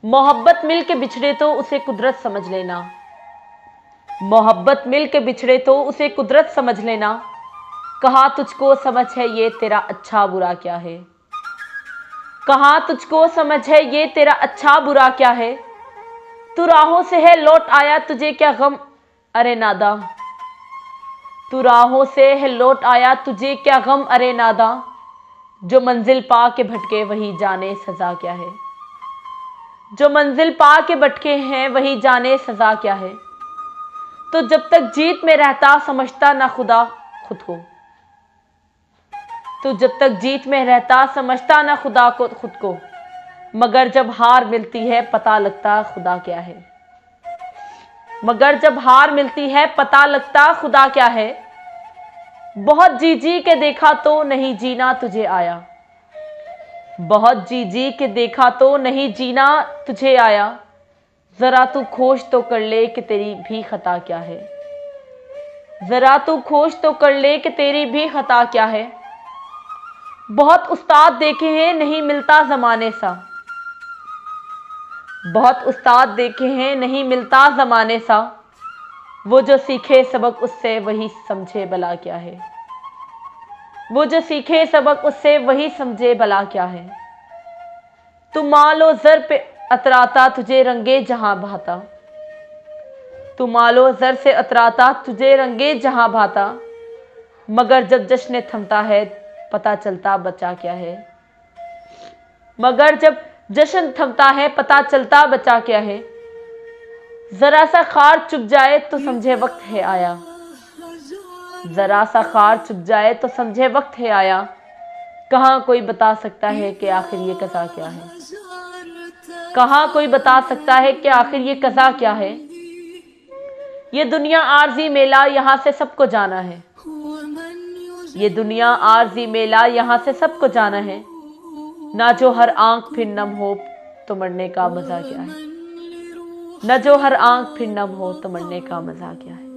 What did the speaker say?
मोहब्बत मिल के बिछड़े तो उसे कुदरत समझ लेना। मोहब्बत मिल के बिछड़े तो उसे कुदरत समझ लेना। कहा तुझको समझ है ये तेरा अच्छा बुरा क्या है। कहा तुझको समझ है ये तेरा अच्छा बुरा क्या है। तू राहों से है लौट आया तुझे क्या गम अरे नादा। तू राहों से है लौट आया तुझे क्या गम अरे नादा। जो मंजिल पा के भटके वही जाने सजा क्या है। जो मंजिल पा के भटके हैं वही जाने सजा क्या है। तो जब तक जीत में रहता समझता ना खुदा खुद को। तो जब तक जीत में रहता समझता ना खुदा को खुद को। मगर जब हार मिलती है पता लगता खुदा क्या है। मगर जब हार मिलती है पता लगता खुदा क्या है। बहुत जी जी के देखा तो नहीं जीना तुझे आया। बहुत जी जी के देखा तो नहीं जीना तुझे आया। जरा तू खोज तो कर ले कि तेरी भी खता क्या है। जरा तू खोज तो कर ले कि तेरी भी खता क्या है। बहुत उस्ताद देखे हैं नहीं मिलता जमाने सा। बहुत उस्ताद देखे हैं नहीं मिलता जमाने सा। वो जो सीखे सबक उससे वही समझे भला क्या है। वो जो सीखे सबक उससे वही समझे भला क्या है। तू मालो जर पे अतराता तुझे रंगे जहां भाता। तू मालो जर से अतराता तुझे रंगे जहां भाता। मगर जब जश्न थमता है पता चलता बचा क्या है। मगर जब जश्न थमता है पता चलता बचा क्या है। जरा सा खार चुप जाए तो समझे वक्त है आया। जरा सा खार चुप जाए तो समझे वक्त है आया। कहाँ कोई बता सकता है कि आखिर ये कज़ा क्या है। कहाँ कोई बता सकता है कि आखिर ये कज़ा क्या है। ये दुनिया आरजी मेला यहाँ से सबको जाना है। ये दुनिया आरजी मेला यहाँ से सबको जाना है। ना जो हर आंख फिर नम हो तो मरने का मजा क्या है। न जो हर आंख फिर नम हो तो मरने का मजा क्या है।